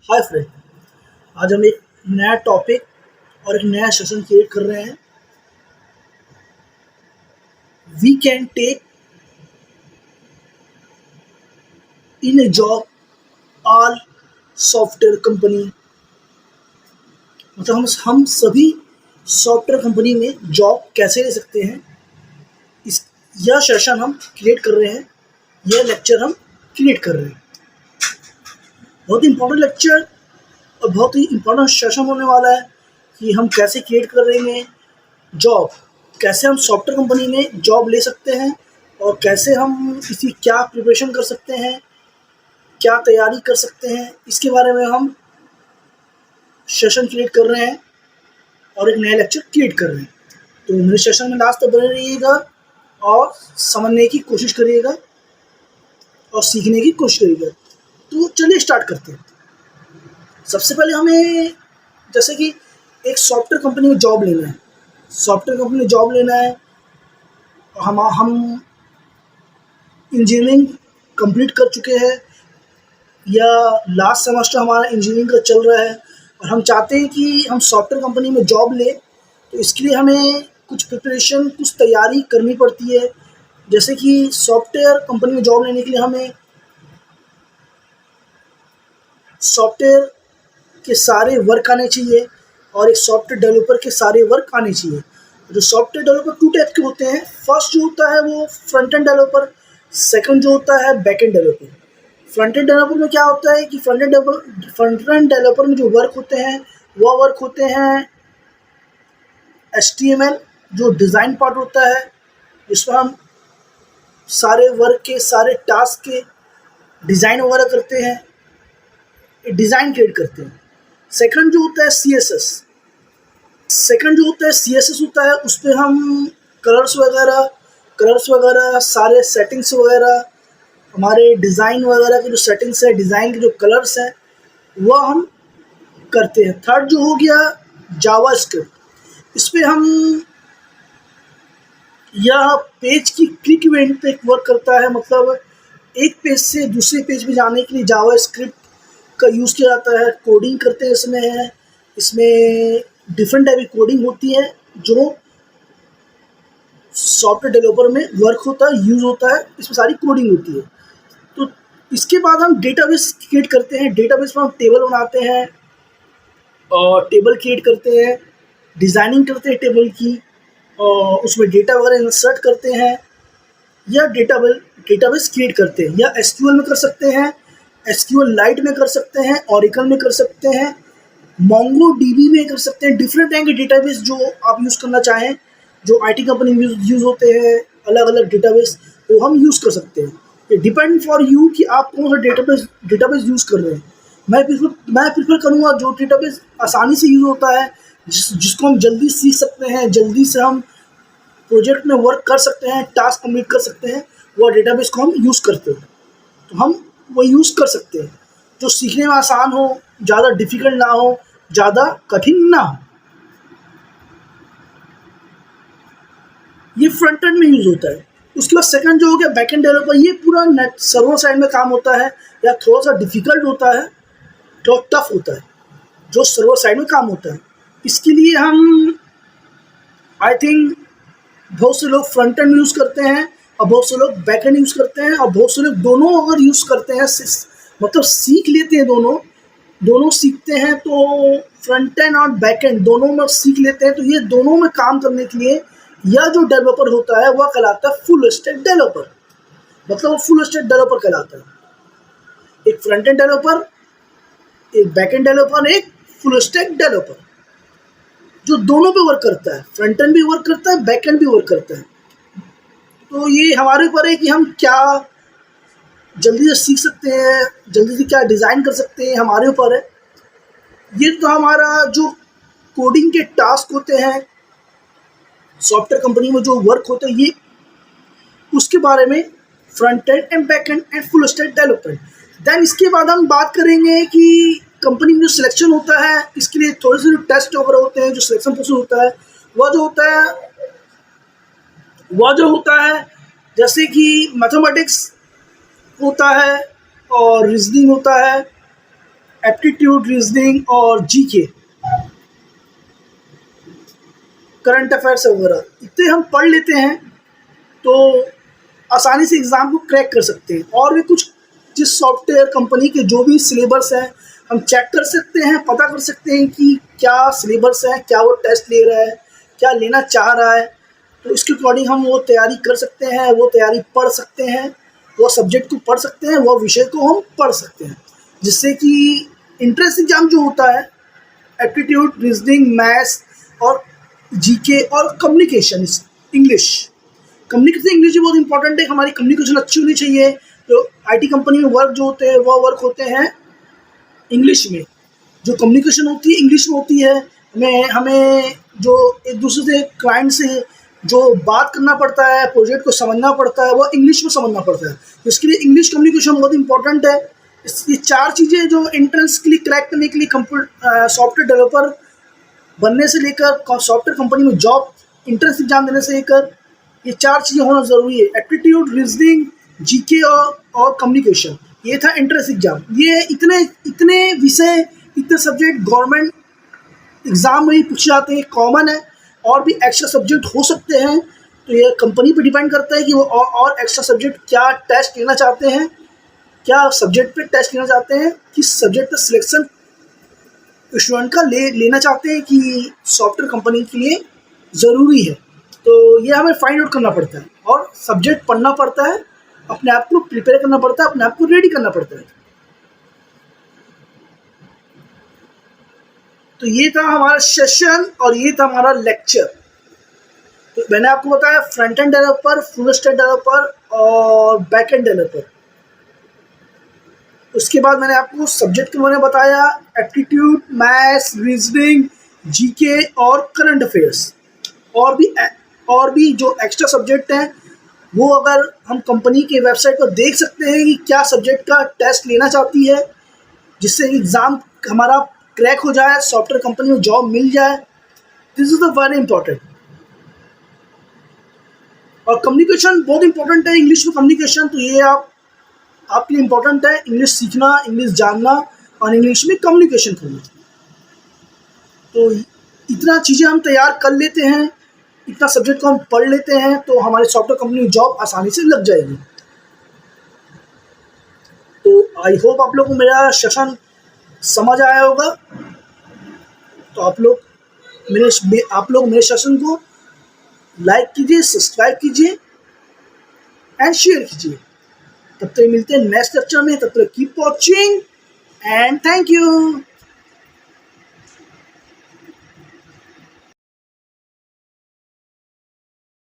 Hi friend. आज हम एक नया टॉपिक और एक नया सेशन क्रिएट कर रहे हैं। We can take in a job all software company, मतलब हम सभी सॉफ्टवेयर कंपनी में जॉब कैसे ले सकते हैं। इस यह सेशन हम क्रिएट कर रहे हैं, यह लेक्चर हम क्रिएट कर रहे हैं। बहुत इंपॉर्टेंट लेक्चर और बहुत ही इंपॉर्टेंट सेशन होने वाला है कि हम कैसे क्रिएट कर रहे हैं जॉब, कैसे हम सॉफ्टवेयर कंपनी में जॉब ले सकते हैं और कैसे हम इसकी क्या प्रिपरेशन कर सकते हैं, क्या तैयारी कर सकते हैं, इसके बारे में हम सेशन क्रिएट कर रहे हैं और एक नया लेक्चर क्रिएट कर रहे हैं। तो मेरे सेशन में लास्ट तक बने रहिएगा और समझने की कोशिश करिएगा और सीखने की कोशिश करिएगा। तो चलिए स्टार्ट करते हैं। सबसे पहले हमें जैसे कि एक सॉफ्टवेयर कंपनी में जॉब लेना है, सॉफ्टवेयर कंपनी में जॉब लेना है। हम इंजीनियरिंग कंप्लीट कर चुके हैं या लास्ट सेमेस्टर हमारा इंजीनियरिंग का चल रहा है और हम चाहते हैं कि हम सॉफ्टवेयर कंपनी में जॉब लें। तो इसके लिए हमें कुछ प्रिपरेशन, कुछ तैयारी करनी पड़ती है। जैसे कि सॉफ्टवेयर कंपनी में जॉब लेने के लिए हमें सॉफ्टवेयर के सारे वर्क आने चाहिए और एक सॉफ्टवेयर डेवलपर के सारे वर्क आने चाहिए। जो सॉफ्टवेयर डेवलपर टू टाइप के होते हैं। फर्स्ट जो होता है वो फ्रंट एंड डेवलपर, सेकंड जो होता है back end developer. Front end developer में क्या होता है कि फ्रंट एंड डेवलपर में जो वर्क होते हैं वह वर्क होते हैं HTML, जो डिज़ाइन पार्ट होता है, जिसमें हम सारे वर्क के, सारे टास्क के डिज़ाइन वगैरह करते हैं, डिज़ाइन क्रिएट करते हैं। सेकंड जो होता है CSS, होता है, उस पर हम कलर्स वगैरह सारे सेटिंग्स वगैरह, हमारे डिज़ाइन वगैरह के जो सेटिंग्स है, डिज़ाइन के जो कलर्स हैं वह हम करते हैं। थर्ड जो हो गया जावास्क्रिप्ट, इस पर हम यह पेज की क्लिक इवेंट पे वर्क करता है। मतलब एक पेज से दूसरे पेज पे जाने के लिए जावास्क्रिप्ट का यूज़ किया जाता है। कोडिंग करते हैं इसमें डिफरेंट टाइप की कोडिंग होती है जो सॉफ्टवेयर डेवलपर में वर्क होता है, यूज़ होता है, इसमें सारी कोडिंग होती है। तो इसके बाद हम डेटाबेस क्रिएट करते हैं। डेटाबेस में हम टेबल बनाते हैं और टेबल क्रिएट करते हैं, डिज़ाइनिंग करते हैं टेबल की और उसमें डेटा वगैरह इंसर्ट करते हैं या डेटाबेस क्रिएट करते हैं। या SQL में कर सकते हैं, SQLite में कर सकते हैं, Oracle में कर सकते हैं, MongoDB में कर सकते हैं। डिफरेंट टाइप के डेटाबेस जो आप यूज़ करना चाहें, जो IT कंपनी में यूज़ होते हैं, अलग अलग डेटाबेस वो हम यूज़ कर सकते हैं। ये डिपेंड फॉर यू कि आप कौन सा डेटाबेस यूज़ कर रहे हैं। मैं प्रीफर करूँगा जो डेटाबेस आसानी से यूज़ होता है, जिसको हम जल्दी सीख सकते हैं, जल्दी से हम प्रोजेक्ट में वर्क कर सकते हैं, टास्क कंप्लीट कर सकते हैं, वह डेटाबेस को हम यूज़ करते हैं। तो हम वो यूज़ कर सकते हैं जो सीखने में आसान हो, ज़्यादा डिफ़िकल्ट ना हो, ज़्यादा कठिन ना हो। ये फ्रंट एंड में यूज़ होता है। उसके बाद सेकंड जो हो गया बैक एंड डेवलपर, ये पूरा नेट सर्वर साइड में काम होता है या थोड़ा सा डिफ़िकल्ट होता है, थोड़ा टफ होता है, जो सर्वर साइड में काम होता है। इसके लिए हम आई थिंक बहुत से लोग फ्रंट एंड यूज़ करते हैं और बहुत से लोग बैक एंड यूज़ करते हैं और बहुत से लोग दोनों अगर यूज़ करते हैं, मतलब सीख लेते हैं, दोनों सीखते हैं। तो फ्रंट एंड और बैक एंड दोनों में सीख लेते हैं। तो ये दोनों में काम करने के लिए यह जो डेवलपर होता है वह कहलाता है फुल स्टैक डेवलपर। मतलब वो फुल स्टैक डेवलपर कहलाता है। एक फ्रंट एंड डेवलपर, एक बैक एंड डेवलपर, एक फुल स्टैक डेवलपर, जो दोनों पे वर्क करता है। फ्रंट एंड भी वर्क करता है, बैक एंड भी वर्क करता है। तो ये हमारे ऊपर है कि हम क्या जल्दी से सीख सकते हैं, जल्दी से क्या डिज़ाइन कर सकते हैं, हमारे ऊपर है। ये तो हमारा जो कोडिंग के टास्क होते हैं, सॉफ्टवेयर कंपनी में जो वर्क होते हैं, ये उसके बारे में front end and back end and full stack development. Then इसके बाद हम बात करेंगे कि कंपनी में जो सिलेक्शन होता है, इसके लिए थोड़े से जो टेस्ट वगैरह होते हैं, जो सिलेक्शन प्रोसेस होता है, वह जो होता है जैसे कि मैथमेटिक्स होता है और रीजनिंग होता है एप्टीट्यूड, रीजनिंग और जीके, करंट अफेयर्स वगैरह इतने हम पढ़ लेते हैं तो आसानी से एग्ज़ाम को क्रैक कर सकते हैं। और भी कुछ जिस सॉफ्टवेयर कंपनी के जो भी सिलेबस है हम चेक कर सकते हैं, पता कर सकते हैं कि क्या सिलेबस है, क्या वो टेस्ट ले रहा है, क्या लेना चाह रहा है। तो इसके अकॉर्डिंग हम वो तैयारी कर सकते हैं, वो तैयारी पढ़ सकते हैं, वो सब्जेक्ट को पढ़ सकते हैं, वो विषय को हम पढ़ सकते हैं, जिससे कि इंट्रेंस एग्ज़ाम जो होता है एप्टीट्यूड, रीजनिंग, मैथ्स और जीके और कम्युनिकेशन इंग्लिश, कम्युनिकेशन इंग्लिश भी बहुत इंपॉर्टेंट है। हमारी कम्युनिकेशन अच्छी होनी चाहिए। तो आईटी कंपनी में वर्क जो होते हैं वो वर्क होते हैं इंग्लिश में, जो कम्युनिकेशन होती है इंग्लिश में होती है। हमें हमें जो एक दूसरे से, क्लाइंट से जो बात करना पड़ता है, प्रोजेक्ट को समझना पड़ता है, वो इंग्लिश में समझना पड़ता है। तो इसके लिए इंग्लिश कम्युनिकेशन बहुत इंपॉर्टेंट है। ये चार चीज़ें जो एंट्रेंस के लिए क्रैक करने के लिए सॉफ्टवेयर डेवलपर बनने से लेकर सॉफ्टवेयर कंपनी में जॉब, एंट्रेंस एग्जाम देने से लेकर, ये चार चीज़ें होना ज़रूरी है। एप्टीट्यूड, रीजनिंग, जीके और कम्युनिकेशन, ये था एंट्रेंस एग्जाम। ये इतने इतने विषय, इतने सब्जेक्ट गवर्नमेंट एग्ज़ाम में ही पूछे जाते हैं, कॉमन है। और भी एक्स्ट्रा सब्जेक्ट हो सकते हैं, तो ये कंपनी पे डिपेंड करता है कि वो और एक्स्ट्रा सब्जेक्ट क्या टेस्ट लेना चाहते हैं, क्या सब्जेक्ट पे टेस्ट लेना चाहते हैं, किस सब्जेक्ट पे सिलेक्शन स्टूडेंट का लेना चाहते हैं कि सॉफ्टवेयर कंपनी के लिए ज़रूरी है। तो ये हमें फाइंड आउट करना पड़ता है और सब्जेक्ट पढ़ना पड़ता है, अपने आप को प्रिपेयर करना पड़ता है, अपने आप को रेडी करना पड़ता है। तो ये था हमारा सेशन और ये था हमारा लेक्चर। तो मैंने आपको बताया front end developer, full stack developer और बैक एंड डेवलपर। उसके बाद मैंने आपको सब्जेक्ट के बारे में बताया, एप्टीट्यूड, मैथ्स, रीजनिंग, जीके और करंट अफेयर्स। और भी जो एक्स्ट्रा सब्जेक्ट हैं वो अगर हम कंपनी के वेबसाइट पर देख सकते हैं कि क्या सब्जेक्ट का टेस्ट लेना चाहती है, जिससे एग्ज़ाम हमारा क्रैक हो जाए, सॉफ्टवेयर कंपनी में जॉब मिल जाए। This is the very important. और कम्युनिकेशन बहुत इंपॉर्टेंट है, इंग्लिश में कम्युनिकेशन। तो ये आपके लिए इम्पोर्टेंट है, इंग्लिश सीखना, इंग्लिश जानना और इंग्लिश में कम्युनिकेशन करना। तो इतना चीज़ें हम तैयार कर लेते हैं, इतना सब्जेक्ट को हम पढ़ लेते हैं, तो हमारे सॉफ्टवेयर कंपनी में जॉब आसानी से लग जाएगी। तो आई होप आप लोग को मेरा सेशन समझ आया होगा। तो आप लोग मेरे सेशन को लाइक कीजिए, सब्सक्राइब कीजिए एंड शेयर कीजिए। तब तक मिलते हैं नेक्स्ट लेक्चर में। तब तक keep watching and thank you.